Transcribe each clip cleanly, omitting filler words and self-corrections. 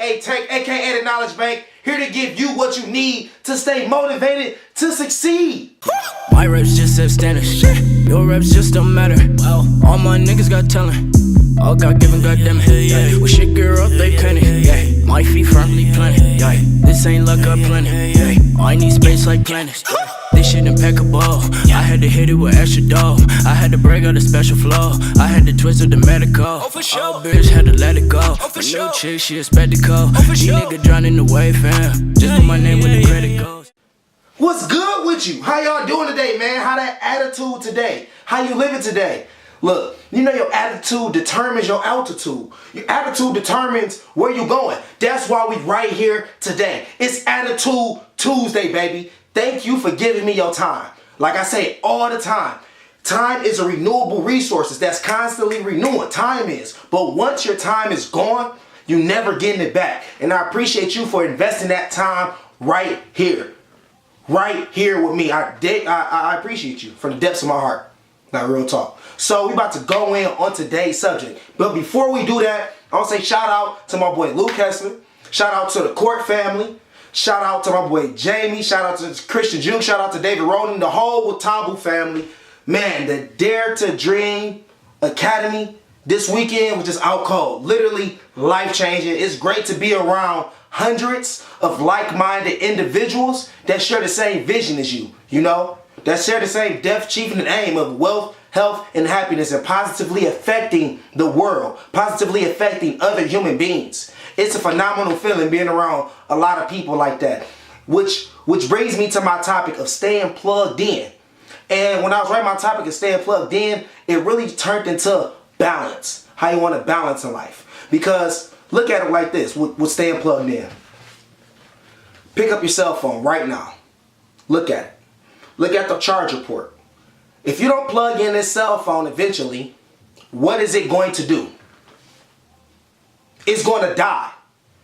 aka Tank, aka the Knowledge Bank, here to give you what you need to stay motivated to succeed. My reps just have standards, your reps just don't matter. All my niggas got talent, all God given, goddamn it. Yeah. When shit get rough, they panic. Yeah. My feet firmly planted. Yeah. This ain't luck, I planned it. Yeah. I need space like planets. This shit impeccable. I had to hit it with extra dough. I had to break out a special flow. I had to twist with the medical. Oh, bitch had to let it go. My new chick, she a spectacle. These niggas drowning in the wave, fam. Just put my name where the credit goes. What's good with you? How y'all doing today, man? How that attitude today? How you living today? Look, you know your attitude determines your altitude. Your attitude determines where you're going. That's why we right here today. It's Attitude Tuesday, baby. Thank you for giving me your time. Like I say all the time, time is a renewable resource that's constantly renewing. Time is. But once your time is gone, you never getting it back. And I appreciate you for investing that time right here. Right here with me. I appreciate you from the depths of my heart. Not real talk. So we about to go in on today's subject. But before we do that, I want to say shout out to my boy Luke Hessler. Shout out to the Court family. Shout out to my boy Jamie. Shout out to Christian Juke. Shout out to David Roden. The whole Watabu family. Man, the Dare to Dream Academy this weekend was just out cold. Literally life-changing. It's great to be around hundreds of like-minded individuals that share the same vision as you, you know? That share the same death, achieving and aim of wealth, health, and happiness, and positively affecting the world, positively affecting other human beings. It's a phenomenal feeling being around a lot of people like that, which brings me to my topic of staying plugged in. And when I was writing my topic of staying plugged in, it really turned into balance, how you want to balance in life. Because look at it like this, with staying plugged in. Pick up your cell phone right now. Look at it. Look at the charger port. If you don't plug in this cell phone eventually, what is it going to do? It's going to die.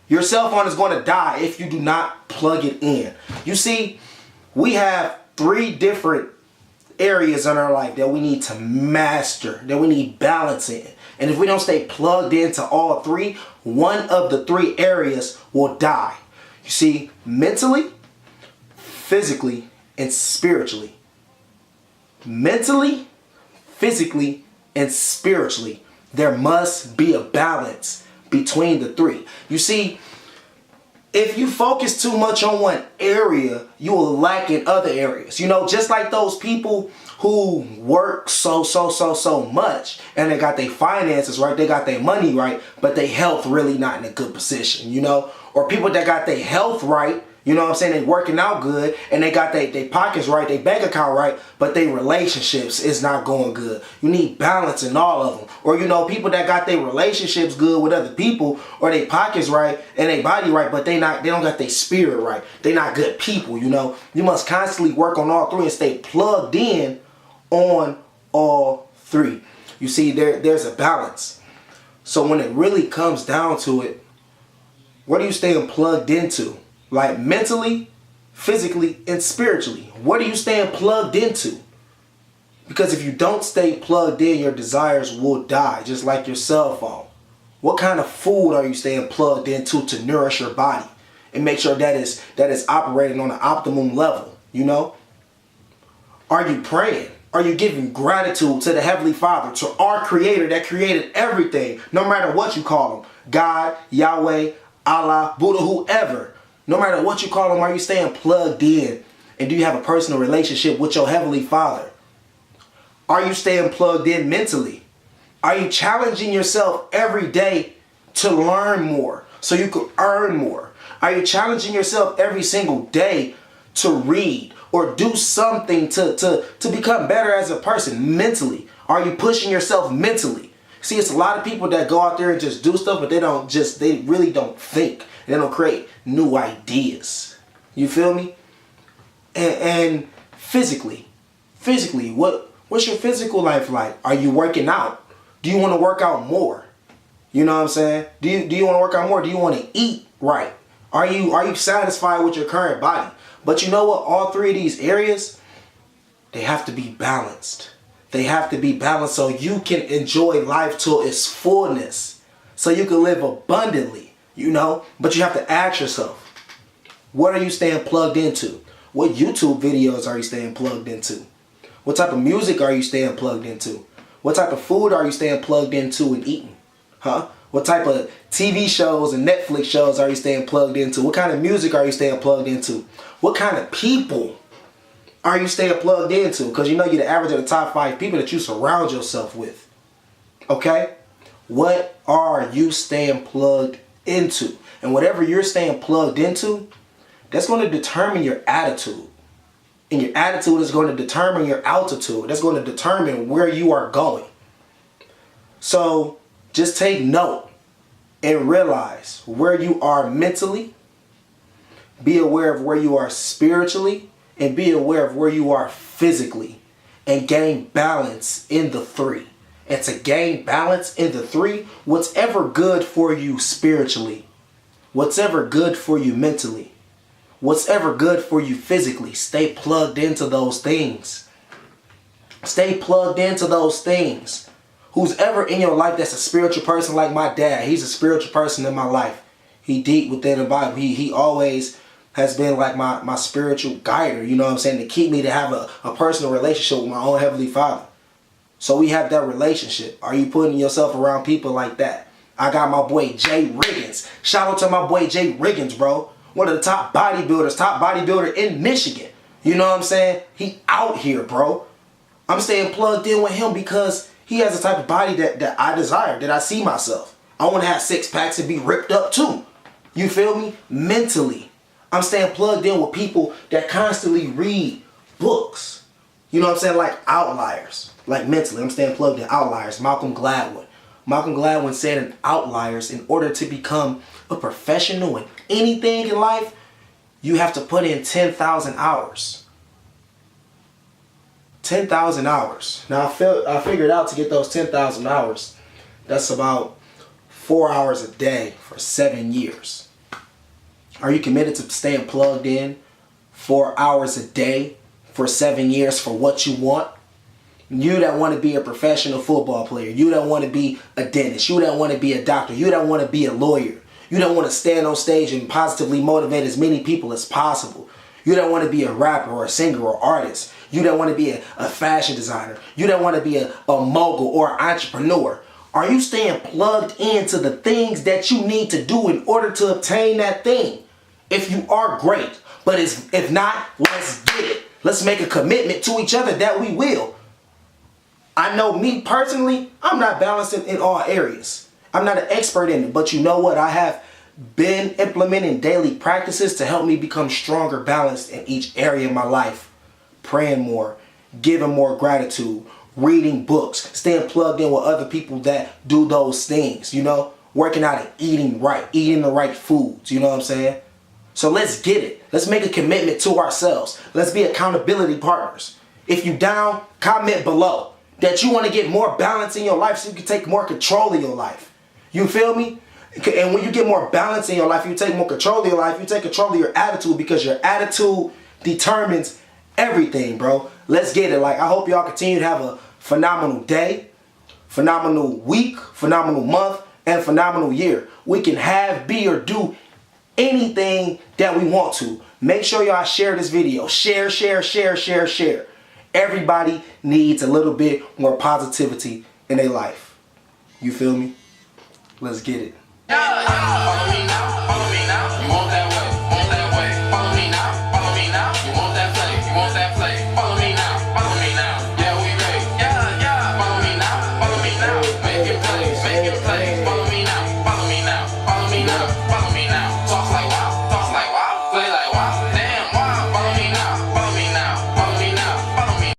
Your cell phone is going to die if you do not plug it in. You see, we have 3 different areas in our life that we need to master, that we need balance in. And if we don't stay plugged into all 3, one of the 3 areas will die. You see, mentally, physically, and spiritually. Mentally, physically, and spiritually, there must be a balance between the 3. You see, if you focus too much on one area, you will lack in other areas. You know, just like those people who work so much and they got their finances right, they got their money right, but their health really not in a good position, you know? Or people that got their health right, you know what I'm saying, they working out good and they got their pockets right, their bank account right, but their relationships is not going good. You need balance in all of them. Or, you know, people that got their relationships good with other people, or their pockets right and their body right, but they don't got their spirit right. They not good people, you know. You must constantly work on all 3 and stay plugged in on all 3. You see, there's a balance. So when it really comes down to it, what are you staying plugged into? Like mentally, physically, and spiritually. What are you staying plugged into? Because if you don't stay plugged in, your desires will die, just like your cell phone. What kind of food are you staying plugged into to nourish your body and make sure that is operating on an optimum level, you know? Are you praying? Are you giving gratitude to the Heavenly Father, to our Creator that created everything, no matter what you call Him? God, Yahweh, Allah, Buddha, whoever. No matter what you call them, are you staying plugged in? And do you have a personal relationship with your Heavenly Father? Are you staying plugged in mentally? Are you challenging yourself every day to learn more so you can earn more? Are you challenging yourself every single day to read or do something to become better as a person mentally? Are you pushing yourself mentally? See, it's a lot of people that go out there and just do stuff, but they really don't think. They don't create new ideas. You feel me? And physically, what's your physical life like? Are you working out? Do you want to work out more? You know what I'm saying? Do you want to work out more? Do you want to eat right? Are you satisfied with your current body? But you know what? All 3 of these areas, they have to be balanced. They have to be balanced so you can enjoy life to its fullness. So you can live abundantly. you know? But you have to ask yourself, what are you staying plugged into? What YouTube videos are you staying plugged into? What type of music are you staying plugged into? What type of food are you staying plugged into and eating? Huh? What type of TV shows and Netflix shows are you staying plugged into? What kind of music are you staying plugged into? What kind of people are you staying plugged into? Because you know you're the average of the top 5 people that you surround yourself with. Okay? What are you staying plugged into? And whatever you're staying plugged into, that's going to determine your attitude. And your attitude is going to determine your altitude. That's going to determine where you are going. So just take note and realize where you are mentally. Be aware of where you are spiritually. And be aware of where you are physically. And gain balance in the 3. And to gain balance in the 3, what's ever good for you spiritually, what's ever good for you mentally, what's ever good for you physically, stay plugged into those things. Stay plugged into those things. Who's ever in your life that's a spiritual person, like my dad, he's a spiritual person in my life. He deep within the Bible. He always has been like my spiritual guider, you know what I'm saying, to keep me to have a personal relationship with my own Heavenly Father. So we have that relationship. Are you putting yourself around people like that? I got my boy Jay Riggins. Shout out to my boy Jay Riggins, bro. One of the top bodybuilder in Michigan. You know what I'm saying? He out here, bro. I'm staying plugged in with him because he has the type of body that I desire, that I see myself. I want to have 6 packs and be ripped up too. You feel me? Mentally. I'm staying plugged in with people that constantly read books. You know what I'm saying? Like outliers. Like mentally, I'm staying plugged in outliers. Malcolm Gladwin. Malcolm Gladwin said in Outliers, in order to become a professional in anything in life, you have to put in 10,000 hours. 10,000 hours. Now I figured out to get those 10,000 hours, that's about 4 hours a day for 7 years. Are you committed to staying plugged in 4 hours a day for 7 years for what you want? You that want to be a professional football player. You that want to be a dentist. You that want to be a doctor. You that want to be a lawyer. You that want to stand on stage and positively motivate as many people as possible. You that want to be a rapper or a singer or artist. You that want to be a fashion designer. You that want to be a mogul or an entrepreneur. Are you staying plugged into the things that you need to do in order to obtain that thing? If you are, great. But if not, let's get it. Let's make a commitment to each other that we will. I know me personally, I'm not balanced in all areas. I'm not an expert in it, but you know what? I have been implementing daily practices to help me become stronger, balanced in each area of my life. Praying more, giving more gratitude, reading books, staying plugged in with other people that do those things, you know? Working out and eating right, eating the right foods, you know what I'm saying? So let's get it. Let's make a commitment to ourselves. Let's be accountability partners. If you down, comment below that you want to get more balance in your life so you can take more control of your life. You feel me? And when you get more balance in your life, you take more control of your life, you take control of your attitude, because your attitude determines everything, bro. Let's get it. Like, I hope y'all continue to have a phenomenal day, phenomenal week, phenomenal month, and phenomenal year. We can have, be, or do anything that we want to. Make sure y'all share this video. Share, share, share, share, share. Everybody needs a little bit more positivity in their life. You feel me? Let's get it. Follow me now, follow me now. You want that way, want that way. Follow me now, follow me now. You want that play, you want that play. Follow me now, follow me now. Yeah, we ready. Yeah, yeah. Follow me now, follow me now. Make it play, make it play. Follow me now, follow me now, follow me now.